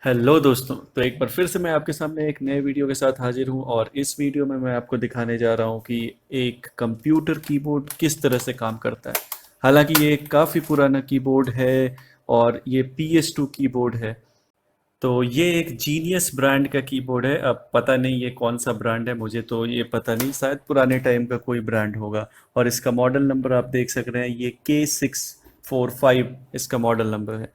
Hello दोस्तों। तो एक बार फिर से मैं आपके सामने एक नए वीडियो के साथ हाजिर हूं और इस वीडियो में मैं आपको दिखाने जा रहा हूं कि एक कंप्यूटर कीबोर्ड किस तरह से काम करता है। हालांकि ये एक काफ़ी पुराना कीबोर्ड है और ये PS2 कीबोर्ड है। तो ये एक जीनियस ब्रांड का कीबोर्ड है। अब पता नहीं ये कौन सा ब्रांड है, मुझे तो ये पता नहीं, शायद पुराने टाइम का कोई ब्रांड होगा। और इसका मॉडल नंबर आप देख सक रहे हैं, ये K645 इसका मॉडल नंबर है।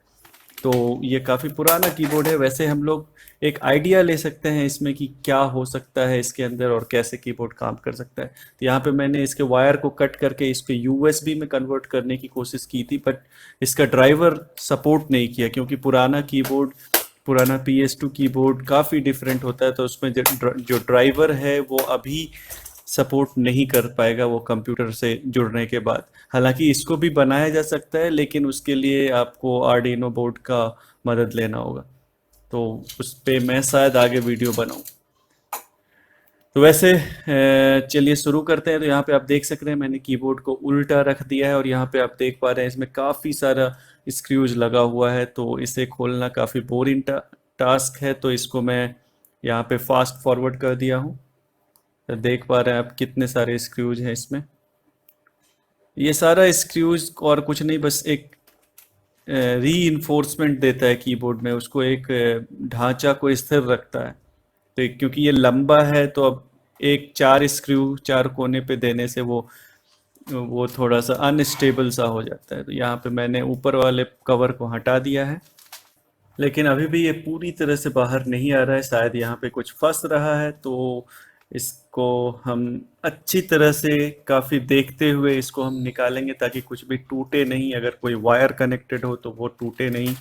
तो ये काफ़ी पुराना कीबोर्ड है। वैसे हम लोग एक आइडिया ले सकते हैं इसमें कि क्या हो सकता है इसके अंदर और कैसे कीबोर्ड काम कर सकता है। तो यहाँ पे मैंने इसके वायर को कट करके इसको यूएसबी में कन्वर्ट करने की कोशिश की थी, बट इसका ड्राइवर सपोर्ट नहीं किया, क्योंकि पुराना कीबोर्ड, पुराना PS2 कीबोर्ड काफ़ी डिफरेंट होता है। तो उसमें जो ड्राइवर है वो अभी सपोर्ट नहीं कर पाएगा वो कंप्यूटर से जुड़ने के बाद। हालांकि इसको भी बनाया जा सकता है, लेकिन उसके लिए आपको आर्डिनो बोर्ड का मदद लेना होगा। तो उस पे मैं शायद आगे वीडियो बनाऊं। तो वैसे चलिए शुरू करते हैं। तो यहाँ पे आप देख सक रहे हैं मैंने कीबोर्ड को उल्टा रख दिया है और यहाँ पे आप देख पा रहे हैं इसमें काफ़ी सारा स्क्रूज लगा हुआ है। तो इसे खोलना काफ़ी बोरिंग टास्क है, तो इसको मैं यहाँ पे फास्ट फॉरवर्ड कर दिया हूँ। तो देख पा रहे हैं आप कितने सारे स्क्रूज हैं इसमें। ये सारा स्क्रूज और कुछ नहीं, बस एक री इन्फोर्समेंट देता है कीबोर्ड में, उसको एक ढांचा को स्थिर रखता है। तो क्योंकि ये लंबा है, तो अब एक चार स्क्रू चार कोने पे देने से वो थोड़ा सा अनस्टेबल सा हो जाता है। तो यहाँ पे मैंने ऊपर वाले कवर को हटा दिया है, लेकिन अभी भी ये पूरी तरह से बाहर नहीं आ रहा है। शायद यहाँ पे कुछ फंस रहा है, तो इसको हम अच्छी तरह से काफ़ी देखते हुए इसको हम निकालेंगे, ताकि कुछ भी टूटे नहीं। अगर कोई वायर कनेक्टेड हो तो वो टूटे नहीं।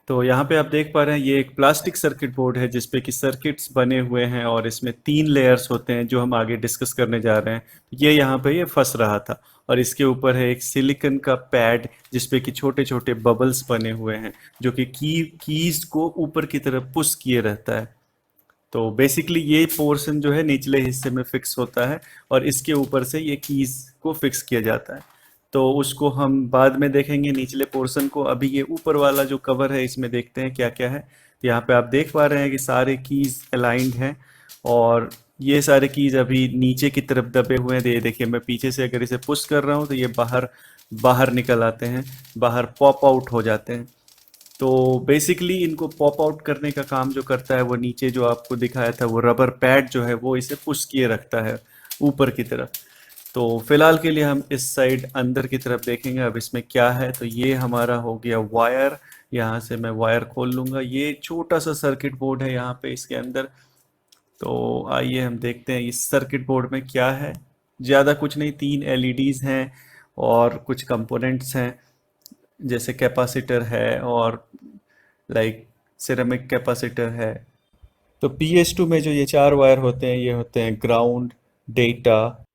तो यहाँ पे आप देख पा रहे हैं ये एक प्लास्टिक सर्किट बोर्ड है जिसपे कि सर्किट्स बने हुए हैं और इसमें 3 लेयर्स होते हैं जो हम आगे डिस्कस करने जा रहे हैं। ये यहाँ पे ये फंस रहा था और इसके ऊपर है एक सिलिकॉन का पैड जिसपे कि छोटे छोटे बबल्स बने हुए हैं, जो कि कीज को ऊपर की तरफ पुश किए रहता है। तो बेसिकली ये पोर्शन जो है निचले हिस्से में फिक्स होता है और इसके ऊपर से ये कीज को फिक्स किया जाता है। तो उसको हम बाद में देखेंगे निचले पोर्शन को। अभी ये ऊपर वाला जो कवर है इसमें देखते हैं क्या क्या है। तो यहाँ पे आप देख पा रहे हैं कि सारे कीज अलाइंड हैं और ये सारे कीज अभी नीचे की तरफ दबे हुए हैं। तो ये देखिए, मैं पीछे से अगर इसे पुश कर रहा हूँ तो ये बाहर बाहर निकल आते हैं, बाहर पॉप आउट हो जाते हैं। तो बेसिकली इनको पॉप आउट करने का काम जो करता है, वो नीचे जो आपको दिखाया था वो रबर पैड जो है वो इसे पुश किए रखता है ऊपर की तरफ। तो फिलहाल के लिए हम इस साइड अंदर की तरफ देखेंगे अब इसमें क्या है। तो ये हमारा हो गया वायर। यहाँ से मैं वायर खोल लूँगा। ये छोटा सा सर्किट बोर्ड है यहाँ पे इसके अंदर। तो आइए हम देखते हैं इस सर्किट बोर्ड में क्या है। ज़्यादा कुछ नहीं, 3 LEDs हैं और कुछ कंपोनेंट्स हैं, जैसे कैपेसिटर है और लाइक सिरेमिक कैपेसिटर है। तो PS2 में जो ये 4 वायर होते हैं, ये होते हैं ग्राउंड, डेटा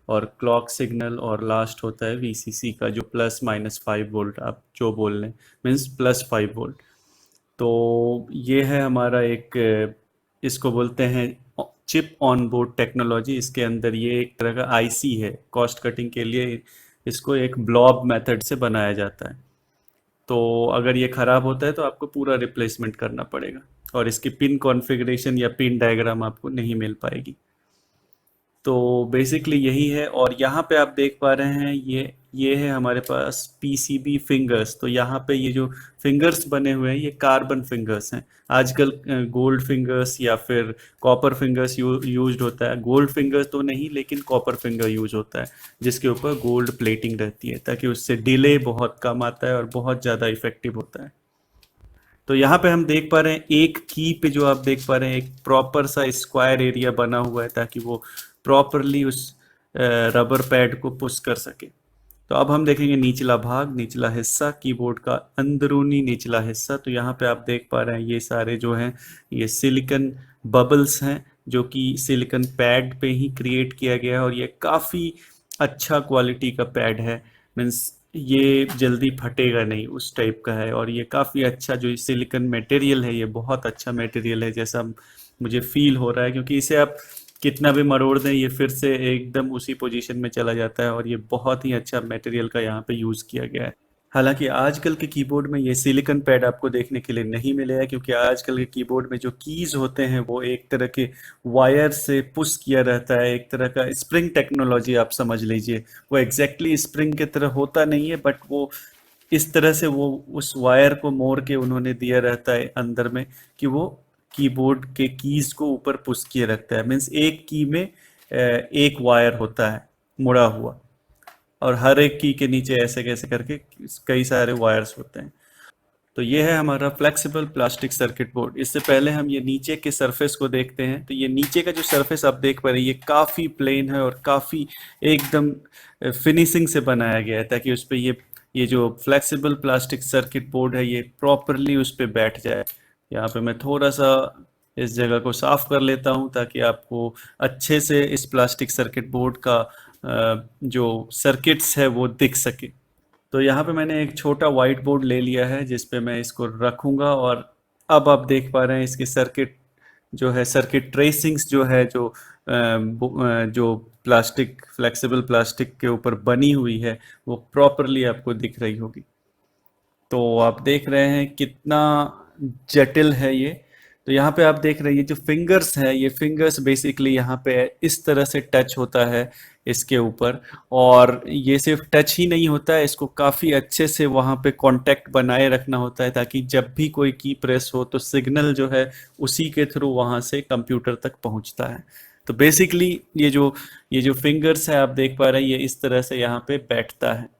और क्लॉक सिग्नल, और लास्ट होता है VCC का, जो +-5 वोल्ट आप जो बोल लें, मीन्स +5 वोल्ट। तो ये है हमारा एक इसको बोलते हैं चिप ऑन बोर्ड टेक्नोलॉजी। इसके अंदर ये एक तरह का IC है। कॉस्ट कटिंग के लिए इसको एक ब्लॉब मेथड से बनाया जाता है। तो अगर ये ख़राब होता है तो आपको पूरा रिप्लेसमेंट करना पड़ेगा और इसकी पिन कॉन्फ़िगरेशन या पिन डायग्राम आपको नहीं मिल पाएगी। तो बेसिकली यही है। और यहाँ पे आप देख पा रहे हैं ये है हमारे पास PCB फिंगर्स। तो यहाँ पे ये जो फिंगर्स बने हुए हैं ये कार्बन फिंगर्स हैं। आजकल गोल्ड फिंगर्स या फिर कॉपर फिंगर्स यूज्ड होता है। गोल्ड फिंगर्स तो नहीं, लेकिन कॉपर फिंगर यूज होता है, जिसके ऊपर गोल्ड प्लेटिंग रहती है, ताकि उससे डिले बहुत कम आता है और बहुत ज़्यादा इफेक्टिव होता है। तो यहाँ पे हम देख पा रहे हैं एक की पे जो आप देख पा रहे हैं एक प्रॉपर सा स्क्वायर एरिया बना हुआ है, ताकि वो प्रॉपरली उस रबर पैड को पुश कर सके। तो अब हम देखेंगे निचला भाग, निचला हिस्सा, कीबोर्ड का अंदरूनी निचला हिस्सा। तो यहाँ पे आप देख पा रहे हैं ये सारे जो हैं ये सिलिकॉन बबल्स हैं, जो कि सिलिकॉन पैड पे ही क्रिएट किया गया है और ये काफ़ी अच्छा क्वालिटी का पैड है। मीन्स ये जल्दी फटेगा नहीं, उस टाइप का है। और ये काफ़ी अच्छा जो सिलिकॉन मटेरियल है, ये बहुत अच्छा मटेरियल है जैसा मुझे फील हो रहा है, क्योंकि इसे आप कितना भी मरोड़ दें ये फिर से एकदम उसी पोजीशन में चला जाता है और ये बहुत ही अच्छा मटेरियल का यहाँ पे यूज़ किया गया है। हालांकि आजकल के कीबोर्ड में ये सिलिकॉन पैड आपको देखने के लिए नहीं मिलेगा, क्योंकि आजकल के कीबोर्ड में जो कीज होते हैं वो एक तरह के वायर से पुश किया रहता है, एक तरह का स्प्रिंग टेक्नोलॉजी आप समझ लीजिए। वो एग्जैक्टली स्प्रिंग की तरह होता नहीं है, बट वो इस तरह से वो उस वायर को मोड़ के उन्होंने दिया रहता है अंदर में, कि वो कीबोर्ड के कीज को ऊपर पुश किए रखता है। मीन्स एक की में एक वायर होता है मुड़ा हुआ, और हर एक की के नीचे ऐसे कैसे करके कई सारे वायर्स होते हैं। तो ये है हमारा फ्लेक्सिबल प्लास्टिक सर्किट बोर्ड। इससे पहले हम ये नीचे के सरफेस को देखते हैं। तो ये नीचे का जो सरफेस आप देख पा रहे हैं, ये काफ़ी प्लेन है और काफ़ी एकदम फिनिशिंग से बनाया गया है, ताकि उस पर ये जो फ्लेक्सिबल प्लास्टिक सर्किट बोर्ड है ये प्रॉपरली उस पर बैठ जाए। यहाँ पे मैं थोड़ा सा इस जगह को साफ कर लेता हूँ, ताकि आपको अच्छे से इस प्लास्टिक सर्किट बोर्ड का जो सर्किट्स है वो दिख सके। तो यहाँ पे मैंने एक छोटा वाइट बोर्ड ले लिया है जिस पे मैं इसको रखूँगा, और अब आप देख पा रहे हैं इसकी सर्किट जो है, सर्किट ट्रेसिंग्स जो है, जो प्लास्टिक फ्लेक्सिबल प्लास्टिक के ऊपर बनी हुई है वो प्रॉपरली आपको दिख रही होगी। तो आप देख रहे हैं कितना जटिल है ये। तो यहाँ पे आप देख रहे हैं ये जो फिंगर्स है, ये फिंगर्स बेसिकली यहाँ पे इस तरह से टच होता है इसके ऊपर, और ये सिर्फ टच ही नहीं होता है, इसको काफ़ी अच्छे से वहाँ पे कांटेक्ट बनाए रखना होता है, ताकि जब भी कोई की प्रेस हो तो सिग्नल जो है उसी के थ्रू वहाँ से कंप्यूटर तक पहुँचता है। तो बेसिकली ये जो फिंगर्स है आप देख पा रहे हैं, ये इस तरह से यहाँ पे बैठता है।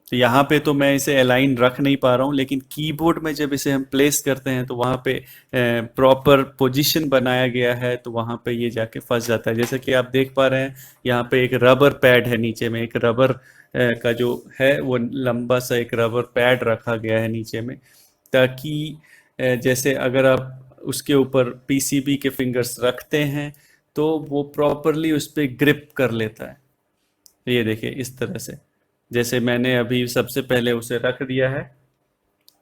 तो यहाँ पे तो मैं इसे अलाइन रख नहीं पा रहा हूँ, लेकिन कीबोर्ड में जब इसे हम प्लेस करते हैं तो वहाँ पे प्रॉपर पोजीशन बनाया गया है, तो वहाँ पे ये जाके फंस जाता है। जैसे कि आप देख पा रहे हैं यहाँ पे एक रबर पैड है, नीचे में एक रबर का जो है वो लंबा सा एक रबर पैड रखा गया है नीचे में, ताकि जैसे अगर आप उसके ऊपर पीसीबी के फिंगर्स रखते हैं तो वो प्रॉपरली उस पर ग्रिप कर लेता है। तो ये देखिए इस तरह से, जैसे मैंने अभी सबसे पहले उसे रख दिया है,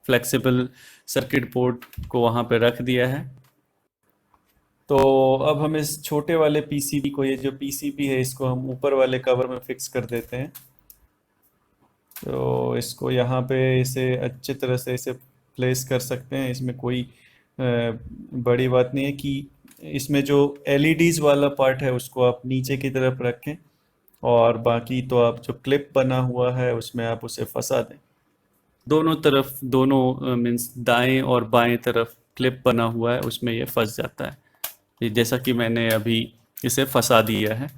फ्लेक्सिबल सर्किट बोर्ड को वहाँ पे रख दिया है। तो अब हम इस छोटे वाले पीसीबी को, ये जो पीसीबी है इसको हम ऊपर वाले कवर में फिक्स कर देते हैं। तो इसको यहाँ पे इसे अच्छे तरह से इसे प्लेस कर सकते हैं। इसमें कोई बड़ी बात नहीं है कि इसमें जो एलईडीज वाला पार्ट है उसको आप नीचे की तरफ रखें, और बाकी तो आप जो क्लिप बना हुआ है उसमें आप उसे फंसा दें। दोनों तरफ, दोनों मीन्स दाएं और बाएं तरफ क्लिप बना हुआ है, उसमें ये फंस जाता है। ये जैसा कि मैंने अभी इसे फंसा दिया है।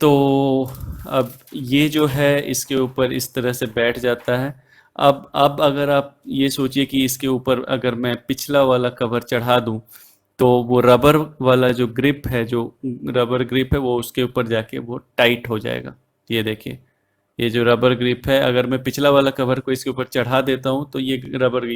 तो अब ये जो है इसके ऊपर इस तरह से बैठ जाता है। अब अगर आप ये सोचिए कि इसके ऊपर अगर मैं पिछला वाला कवर चढ़ा दूं, तो वो रबर वाला जो ग्रिप है, जो रबर ग्रिप है वो उसके ऊपर जाके वो टाइट हो जाएगा। ये देखिए, ये जो रबर ग्रिप है, अगर मैं पिछला वाला कवर को इसके ऊपर चढ़ा देता हूँ तो ये रबर,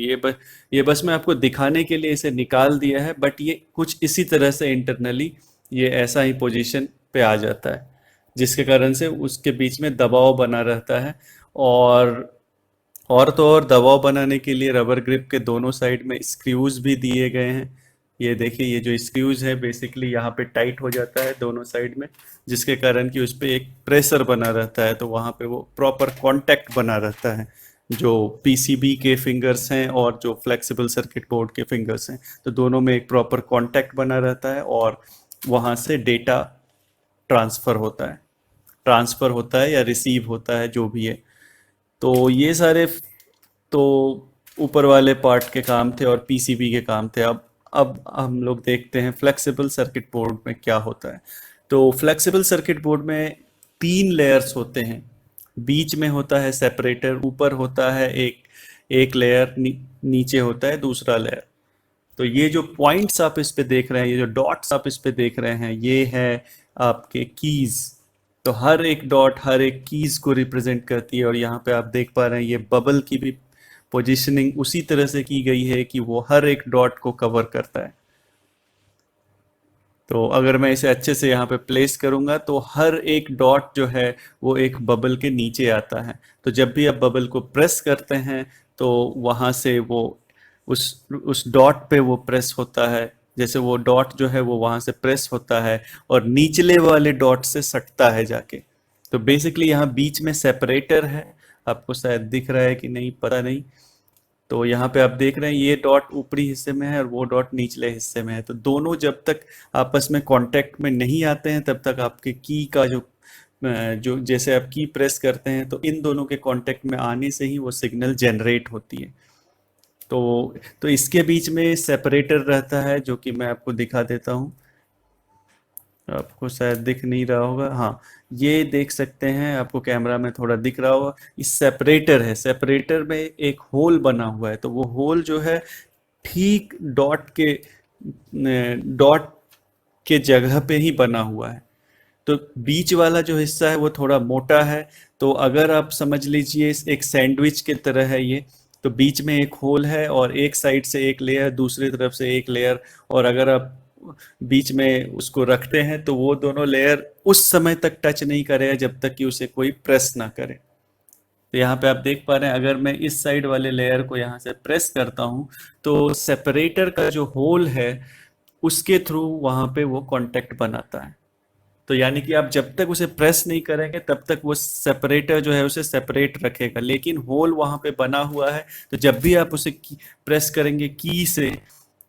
ये बस मैं आपको दिखाने के लिए इसे निकाल दिया है, बट ये कुछ इसी तरह से इंटरनली ये ऐसा ही पोजीशन पे आ जाता है, जिसके कारण से उसके बीच में दबाव बना रहता है। और तो और दबाव बनाने के लिए रबर ग्रिप के दोनों साइड में स्क्रूज भी दिए गए हैं। ये देखिए, ये जो स्क्रूज है बेसिकली यहाँ पे टाइट हो जाता है दोनों साइड में, जिसके कारण कि उस पर एक प्रेशर बना रहता है, तो वहाँ पे वो प्रॉपर कांटेक्ट बना रहता है, जो पीसीबी के फिंगर्स हैं और जो फ्लेक्सिबल सर्किट बोर्ड के फिंगर्स हैं, तो दोनों में एक प्रॉपर कांटेक्ट बना रहता है, और वहाँ से डेटा ट्रांसफ़र होता है या रिसीव होता है, जो भी है। तो ये सारे तो ऊपर वाले पार्ट के काम थे और पीसीबी के काम थे। अब हम लोग देखते हैं फ्लेक्सिबल सर्किट बोर्ड में क्या होता है। तो फ्लेक्सिबल सर्किट बोर्ड में 3 लेयर्स होते हैं। बीच में होता है सेपरेटर, ऊपर होता है एक लेयर, नीचे होता है दूसरा लेयर। तो ये जो पॉइंट्स आप इस पे देख रहे हैं, ये जो डॉट्स आप इस पे देख रहे हैं, ये है आपके कीज। तो हर एक डॉट हर एक कीज को रिप्रेजेंट करती है, और यहाँ पे आप देख पा रहे हैं ये बबल की भी पोजीशनिंग उसी तरह से की गई है कि वो हर एक डॉट को कवर करता है। तो अगर मैं इसे अच्छे से यहाँ पे प्लेस करूँगा तो हर एक डॉट जो है वो एक बबल के नीचे आता है। तो जब भी आप बबल को प्रेस करते हैं तो वहाँ से वो उस डॉट पे वो प्रेस होता है, जैसे वो डॉट जो है वो वहाँ से प्रेस होता है और निचले वाले डॉट से सटता है जाके। तो बेसिकली यहाँ बीच में सेपरेटर है, आपको शायद दिख रहा है कि नहीं पता नहीं। तो यहाँ पे आप देख रहे हैं ये डॉट ऊपरी हिस्से में है और वो डॉट निचले हिस्से में है, तो दोनों जब तक आपस में कांटेक्ट में नहीं आते हैं तब तक आपके की का जो जैसे आप की प्रेस करते हैं तो इन दोनों के कांटेक्ट में आने से ही वो सिग्नल जनरेट होती है। तो इसके बीच में सेपरेटर रहता है जो कि मैं आपको दिखा देता हूँ। आपको शायद दिख नहीं रहा होगा, हाँ ये देख सकते हैं, आपको कैमरा में थोड़ा दिख रहा होगा, इस सेपरेटर है, सेपरेटर में एक होल बना हुआ है, तो वो होल जो है ठीक डॉट के जगह पे ही बना हुआ है। तो बीच वाला जो हिस्सा है वो थोड़ा मोटा है, तो अगर आप समझ लीजिए एक सैंडविच की तरह है ये, तो बीच में एक होल है और एक साइड से एक लेयर, दूसरी तरफ से एक लेयर, और अगर आप बीच में उसको रखते हैं तो वो दोनों लेयर उस समय तक टच नहीं करेगा जब तक कि उसे कोई प्रेस ना करे। तो यहाँ पे आप देख पा रहे हैं, अगर मैं इस साइड वाले लेयर को यहाँ से प्रेस करता हूँ तो सेपरेटर का जो होल है उसके थ्रू वहाँ पे वो कांटेक्ट बनाता है। तो यानी कि आप जब तक उसे प्रेस नहीं करेंगे तब तक वो सेपरेटर जो है उसे सेपरेट रखेगा, लेकिन होल वहां पे बना हुआ है, तो जब भी आप उसे प्रेस करेंगे की से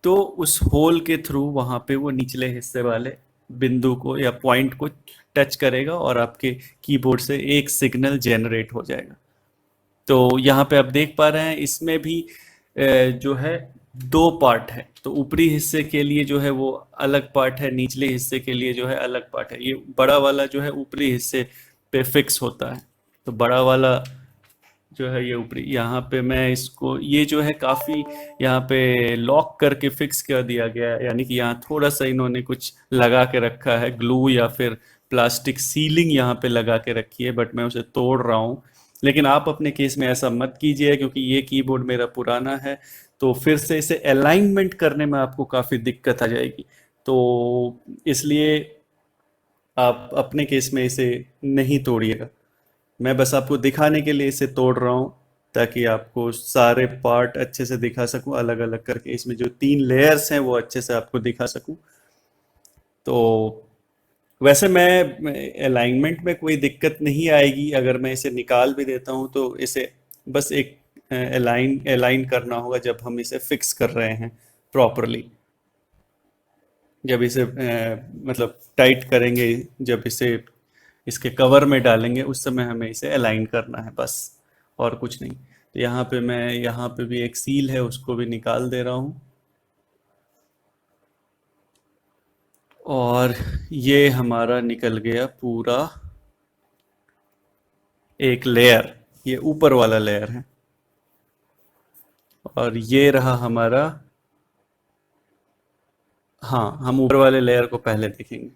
तो उस होल के थ्रू वहां पे वो निचले हिस्से वाले बिंदु को या पॉइंट को टच करेगा और आपके कीबोर्ड से एक सिग्नल जनरेट हो जाएगा। तो यहाँ पे आप देख पा रहे हैं इसमें भी जो है दो पार्ट है, तो ऊपरी हिस्से के लिए जो है वो अलग पार्ट है, निचले हिस्से के लिए जो है अलग पार्ट है। ये बड़ा वाला जो है ऊपरी हिस्से पे फिक्स होता है, तो बड़ा वाला जो है ये ऊपरी, यहाँ पे मैं इसको ये जो है काफ़ी यहाँ पे लॉक करके फिक्स कर दिया गया है, यानी कि यहाँ थोड़ा सा इन्होंने कुछ लगा के रखा है, ग्लू या फिर प्लास्टिक सीलिंग यहाँ पे लगा के रखी है, बट मैं उसे तोड़ रहा हूँ। लेकिन आप अपने केस में ऐसा मत कीजिए क्योंकि ये कीबोर्ड मेरा पुराना है, तो फिर से इसे अलाइनमेंट करने में आपको काफ़ी दिक्कत आ जाएगी। तो इसलिए आप अपने केस में इसे नहीं तोड़िएगा। मैं बस आपको दिखाने के लिए इसे तोड़ रहा हूँ ताकि आपको सारे पार्ट अच्छे से दिखा सकूँ, अलग अलग करके इसमें जो 3 लेयर्स हैं वो अच्छे से आपको दिखा सकूँ। तो वैसे मैं अलाइनमेंट में कोई दिक्कत नहीं आएगी, अगर मैं इसे निकाल भी देता हूँ तो इसे बस एक अलाइन करना होगा जब हम इसे फिक्स कर रहे हैं प्रॉपरली। जब इसे मतलब टाइट करेंगे, जब इसे इसके कवर में डालेंगे उस समय हमें इसे अलाइन करना है बस, और कुछ नहीं। तो यहाँ पे मैं यहाँ पे भी एक सील है उसको भी निकाल दे रहा हूँ, और ये हमारा निकल गया पूरा एक लेयर, ये ऊपर वाला लेयर है, और ये रहा हमारा, हाँ हम ऊपर वाले लेयर को पहले देखेंगे,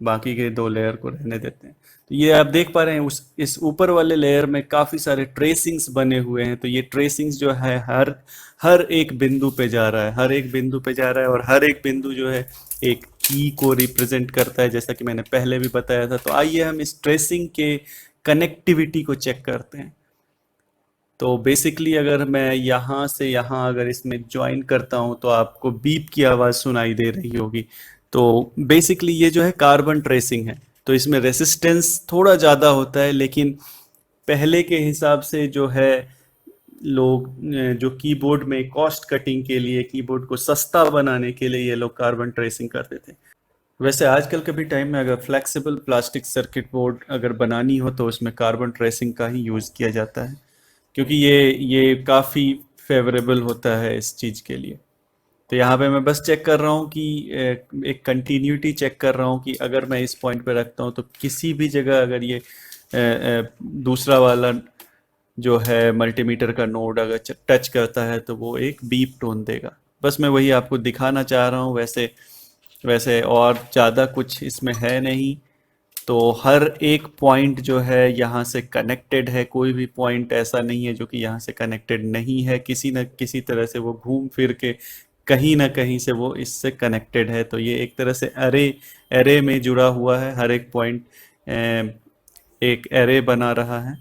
बाकी के 2 लेयर को रहने देते हैं। तो ये आप देख पा रहे हैं उस इस ऊपर वाले लेयर में काफ़ी सारे ट्रेसिंग्स बने हुए हैं, तो ये ट्रेसिंग्स जो है हर हर एक बिंदु पे जा रहा है, हर एक बिंदु पे जा रहा है, और हर एक बिंदु जो है एक की को रिप्रेजेंट करता है, जैसा कि मैंने पहले भी बताया था। तो आइए हम इस ट्रेसिंग के कनेक्टिविटी को चेक करते हैं। तो बेसिकली अगर मैं यहाँ से यहाँ अगर इसमें ज्वाइन करता हूँ तो आपको बीप की आवाज़ सुनाई दे रही होगी। तो बेसिकली ये जो है कार्बन ट्रेसिंग है, तो इसमें रेसिस्टेंस थोड़ा ज़्यादा होता है, लेकिन पहले के हिसाब से जो है लोग जो कीबोर्ड में कॉस्ट कटिंग के लिए, कीबोर्ड को सस्ता बनाने के लिए ये लोग कार्बन ट्रेसिंग करते थे। वैसे आजकल के भी टाइम में अगर फ्लेक्सिबल प्लास्टिक सर्किट बोर्ड अगर बनानी हो तो उसमें कार्बन ट्रेसिंग का ही यूज़ किया जाता है, क्योंकि ये काफ़ी फेवरेबल होता है इस चीज़ के लिए। तो यहाँ पे मैं बस चेक कर रहा हूँ कि एक कंटिन्यूटी चेक कर रहा हूँ कि अगर मैं इस पॉइंट पे रखता हूँ तो किसी भी जगह अगर ये दूसरा वाला जो है मल्टीमीटर का नोड अगर टच करता है तो वो एक बीप टोन देगा। बस मैं वही आपको दिखाना चाह रहा हूँ, वैसे वैसे और ज़्यादा कुछ इसमें है नहीं। तो हर एक पॉइंट जो है यहाँ से कनेक्टेड है, कोई भी पॉइंट ऐसा नहीं है जो कि यहाँ से कनेक्टेड नहीं है, किसी न किसी तरह से वो घूम फिर के कहीं ना कहीं से वो इससे कनेक्टेड है। तो ये एक तरह से एरे एरे में जुड़ा हुआ है, हर एक पॉइंट एक एरे बना रहा है,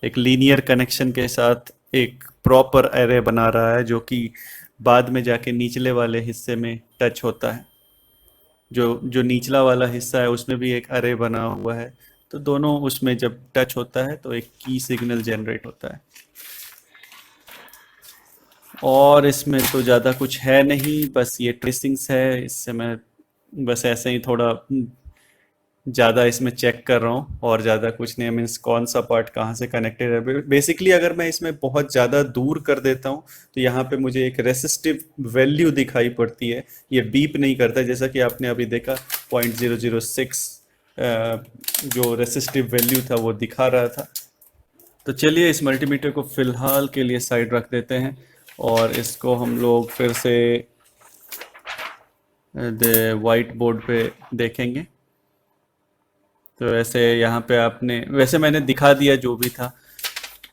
एक लीनियर कनेक्शन के साथ एक प्रॉपर एरे बना रहा है जो कि बाद में जाके निचले वाले हिस्से में टच होता है। जो जो निचला वाला हिस्सा है उसमें भी एक अरे बना हुआ है। तो दोनों उसमें जब टच होता है तो एक की सिग्नल जनरेट होता है। और इसमें तो ज़्यादा कुछ है नहीं, बस ये ट्रेसिंग्स है। इससे मैं बस ऐसे ही थोड़ा ज़्यादा इसमें चेक कर रहा हूँ, और ज़्यादा कुछ नहीं। मीन्स कौन सा पार्ट कहाँ से कनेक्टेड है। बेसिकली अगर मैं इसमें बहुत ज़्यादा दूर कर देता हूँ तो यहाँ पे मुझे एक रेसिस्टिव वैल्यू दिखाई पड़ती है, ये बीप नहीं करता, जैसा कि आपने अभी देखा 0.006 जो रेसिस्टिव वैल्यू था वो दिखा रहा था। तो चलिए इस मल्टीमीटर को फ़िलहाल के लिए साइड रख देते हैं, और इसको हम लोग फिर से वाइट बोर्ड पे देखेंगे। तो ऐसे यहाँ पे आपने, वैसे मैंने दिखा दिया जो भी था।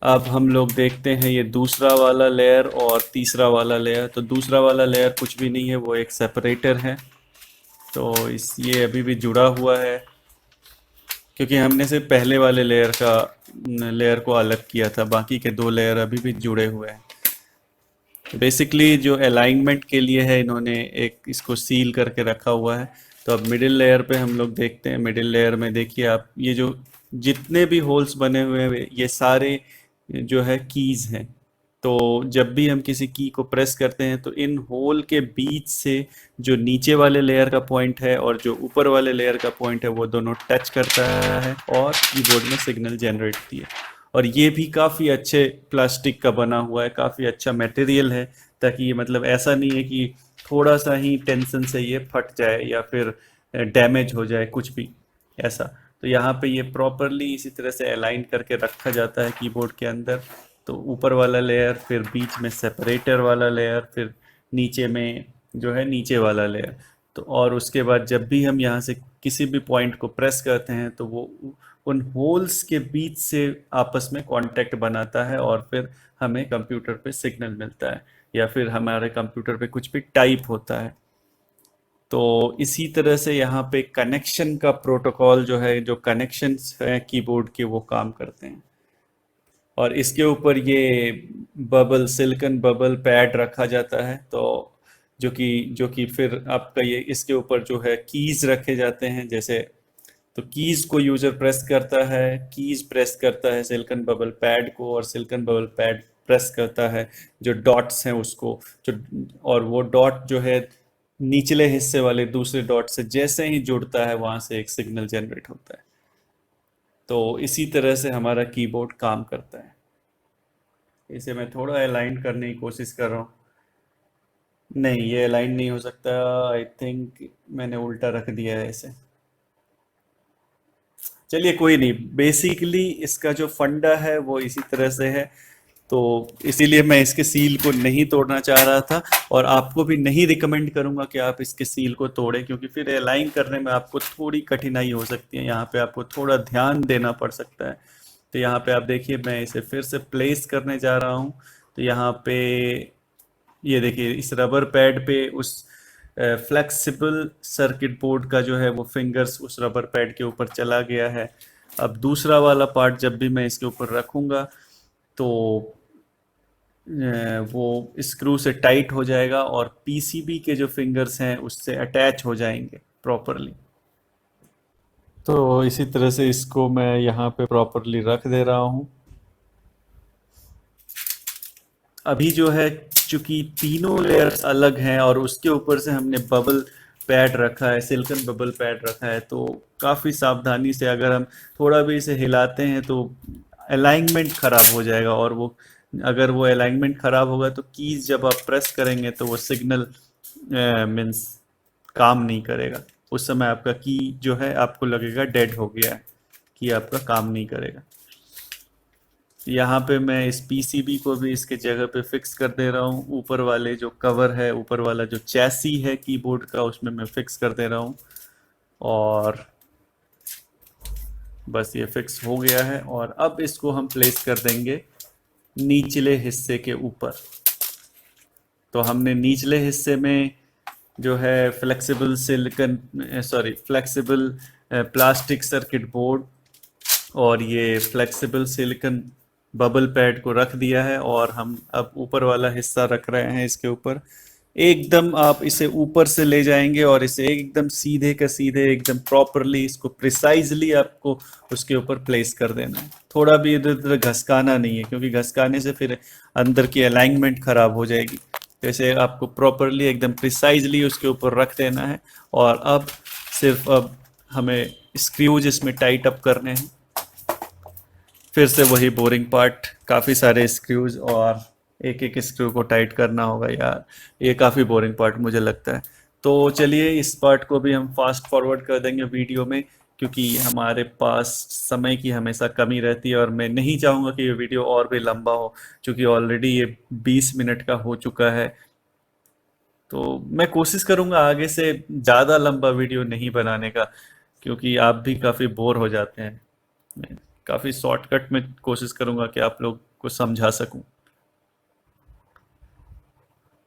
अब हम लोग देखते हैं ये दूसरा वाला लेयर और तीसरा वाला लेयर। तो दूसरा वाला लेयर कुछ भी नहीं है, वो एक सेपरेटर है। तो ये अभी भी जुड़ा हुआ है, क्योंकि हमने सिर्फ पहले वाले लेयर को अलग किया था, बाकी के दो लेयर अभी भी जुड़े हुए हैं। बेसिकली जो अलाइनमेंट के लिए है, इन्होंने एक इसको सील करके रखा हुआ है। तो अब मिडिल लेयर पे हम लोग देखते हैं। मिडिल लेयर में देखिए आप, ये जो जितने भी होल्स बने हुए हैं ये सारे जो है कीज हैं। तो जब भी हम किसी की को प्रेस करते हैं तो इन होल के बीच से जो नीचे वाले लेयर का पॉइंट है और जो ऊपर वाले लेयर का पॉइंट है वो दोनों टच करता है और कीबोर्ड में सिग्नल जनरेट होती है। और ये भी काफ़ी अच्छे प्लास्टिक का बना हुआ है, काफ़ी अच्छा मटेरियल है, ताकि ये मतलब ऐसा नहीं है कि थोड़ा सा ही टेंशन से ये फट जाए या फिर डैमेज हो जाए कुछ भी ऐसा। तो यहाँ पे ये प्रॉपरली इसी तरह से अलाइन करके रखा जाता है कीबोर्ड के अंदर। तो ऊपर वाला लेयर, फिर बीच में सेपरेटर वाला लेयर, फिर नीचे में जो है नीचे वाला लेयर। तो और उसके बाद जब भी हम यहाँ से किसी भी पॉइंट को प्रेस करते हैं तो वो उन होल्स के बीच से आपस में कांटेक्ट बनाता है, और फिर हमें कंप्यूटर पे सिग्नल मिलता है, या फिर हमारे कंप्यूटर पे कुछ भी टाइप होता है। तो इसी तरह से यहाँ पे कनेक्शन का प्रोटोकॉल जो है, जो कनेक्शंस हैं कीबोर्ड के, वो काम करते हैं। और इसके ऊपर ये सिलिकॉन बबल पैड रखा जाता है। तो जो कि फिर आपका ये इसके ऊपर जो है कीज रखे जाते हैं। जैसे तो कीज को यूजर प्रेस करता है, कीज प्रेस करता है सिलिकॉन बबल पैड को, और सिलिकॉन बबल पैड प्रेस करता है जो डॉट्स हैं उसको। जो और वो डॉट जो है निचले हिस्से वाले दूसरे डॉट से जैसे ही जुड़ता है वहां से एक सिग्नल जनरेट होता है। तो इसी तरह से हमारा कीबोर्ड काम करता है। इसे मैं थोड़ा अलाइन करने की कोशिश कर रहा हूँ। नहीं, ये अलाइन नहीं हो सकता। आई थिंक मैंने उल्टा रख दिया है इसे। चलिए कोई नहीं, बेसिकली इसका जो फंडा है वो इसी तरह से है। तो इसीलिए मैं इसके सील को नहीं तोड़ना चाह रहा था, और आपको भी नहीं रिकमेंड करूंगा कि आप इसके सील को तोड़ें, क्योंकि फिर अलाइन करने में आपको थोड़ी कठिनाई हो सकती है। यहाँ पे आपको थोड़ा ध्यान देना पड़ सकता है। तो यहाँ पे आप देखिए, मैं इसे फिर से प्लेस करने जा रहा हूँ। तो यहाँ पे ये देखिए, इस रबर पैड पे उस फ्लेक्सिबल सर्किट बोर्ड का जो है वो फिंगर्स उस रबर पैड के ऊपर चला गया है। अब दूसरा वाला पार्ट जब भी मैं इसके ऊपर रखूंगा तो वो स्क्रू से टाइट हो जाएगा, और पीसीबी के जो फिंगर्स हैं उससे अटैच हो जाएंगे प्रॉपरली। तो इसी तरह से इसको मैं यहाँ पे प्रॉपरली रख दे रहा हूँ। अभी जो है, चूंकि तीनों लेयर्स अलग हैं और उसके ऊपर से हमने बबल पैड रखा है, सिलिकॉन बबल पैड रखा है, तो काफ़ी सावधानी से अगर हम थोड़ा भी इसे हिलाते हैं तो अलाइनमेंट ख़राब हो जाएगा। और वो अगर वो अलाइनमेंट ख़राब होगा तो कीज जब आप प्रेस करेंगे तो वो सिग्नल मीन्स काम नहीं करेगा। उस समय आपका की जो है आपको लगेगा डेड हो गया है, कि आपका काम नहीं करेगा। यहाँ पे मैं इस पीसीबी को भी इसके जगह पे फिक्स कर दे रहा हूँ। ऊपर वाले जो कवर है, ऊपर वाला जो चैसी है कीबोर्ड का, उसमें मैं फिक्स कर दे रहा हूँ। और बस ये फिक्स हो गया है, और अब इसको हम प्लेस कर देंगे निचले हिस्से के ऊपर। तो हमने निचले हिस्से में जो है फ्लेक्सिबल प्लास्टिक सर्किट बोर्ड और ये फ्लेक्सिबल सिलिकॉन बबल पैड को रख दिया है, और हम अब ऊपर वाला हिस्सा रख रहे हैं इसके ऊपर। एकदम आप इसे ऊपर से ले जाएंगे और इसे एकदम सीधे का सीधे एकदम प्रॉपरली इसको प्रिसाइजली आपको उसके ऊपर प्लेस कर देना है। थोड़ा भी इधर उधर घसकाना नहीं है, क्योंकि घसकाने से फिर अंदर की अलाइनमेंट खराब हो जाएगी। तो इसे आपको प्रॉपरली एकदम प्रिसाइजली उसके ऊपर रख देना है। और अब सिर्फ अब हमें स्क्रूज इसमें टाइट अप करने हैं। फिर से वही बोरिंग पार्ट, काफ़ी सारे स्क्रूज और एक एक स्क्रू को टाइट करना होगा यार। ये काफ़ी बोरिंग पार्ट मुझे लगता है। तो चलिए इस पार्ट को भी हम फास्ट फॉरवर्ड कर देंगे वीडियो में, क्योंकि हमारे पास समय की हमेशा कमी रहती है और मैं नहीं चाहूँगा कि ये वीडियो और भी लंबा हो, क्योंकि ऑलरेडी ये 20 मिनट का हो चुका है। तो मैं कोशिश करूँगा आगे से ज़्यादा लंबा वीडियो नहीं बनाने का, क्योंकि आप भी काफ़ी बोर हो जाते हैं। मैं काफ़ी शॉर्टकट में कोशिश करूँगा कि आप लोग को समझा सकूँ।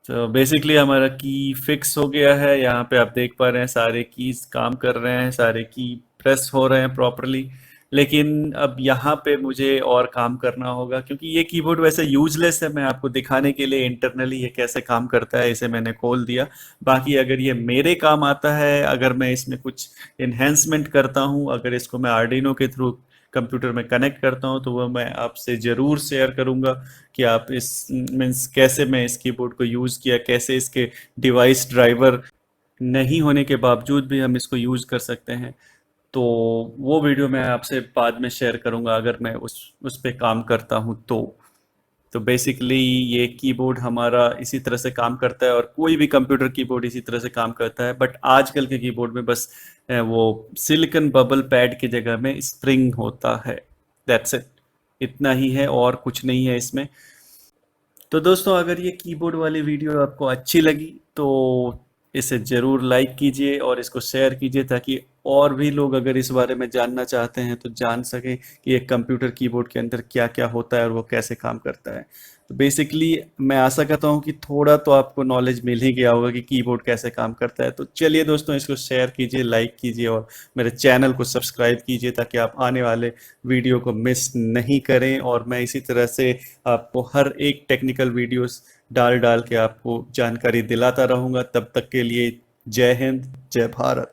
तो बेसिकली हमारा की फिक्स हो गया है। यहाँ पे आप देख पा रहे हैं सारे कीज काम कर रहे हैं, सारे की प्रेस हो रहे हैं प्रॉपरली। लेकिन अब यहाँ पे मुझे और काम करना होगा, क्योंकि ये कीबोर्ड वैसे यूजलेस है। मैं आपको दिखाने के लिए इंटरनली ये कैसे काम करता है इसे मैंने खोल दिया। बाकी अगर ये मेरे काम आता है, अगर मैं इसमें कुछ इन्हेंसमेंट करता हूँ, अगर इसको मैं आर्डिनो के थ्रू कंप्यूटर में कनेक्ट करता हूँ, तो वह मैं आपसे ज़रूर शेयर करूँगा कि आप इस मीन्स कैसे मैं इस कीबोर्ड को यूज़ किया, कैसे इसके डिवाइस ड्राइवर नहीं होने के बावजूद भी हम इसको यूज़ कर सकते हैं। तो वो वीडियो मैं आपसे बाद में शेयर करूँगा, अगर मैं उस पे काम करता हूँ तो बेसिकली ये कीबोर्ड हमारा इसी तरह से काम करता है, और कोई भी कंप्यूटर कीबोर्ड इसी तरह से काम करता है। बट आजकल के कीबोर्ड में बस वो सिलिकॉन बबल पैड की जगह में स्प्रिंग होता है। दैट्स इट, इतना ही है और कुछ नहीं है इसमें। तो दोस्तों अगर ये कीबोर्ड वाली वीडियो आपको अच्छी लगी तो इसे ज़रूर लाइक कीजिए और इसको शेयर कीजिए, ताकि और भी लोग अगर इस बारे में जानना चाहते हैं तो जान सकें कि एक कंप्यूटर कीबोर्ड के अंदर क्या क्या होता है और वो कैसे काम करता है। तो बेसिकली मैं आशा करता हूँ कि थोड़ा तो आपको नॉलेज मिल ही गया होगा कि कीबोर्ड कैसे काम करता है। तो चलिए दोस्तों, इसको शेयर कीजिए, लाइक कीजिए और मेरे चैनल को सब्सक्राइब कीजिए, ताकि आप आने वाले वीडियो को मिस नहीं करें। और मैं इसी तरह से आपको हर एक टेक्निकल वीडियोस डाल डाल के आपको जानकारी दिलाता रहूँगा। तब तक के लिए जय हिंद, जय भारत।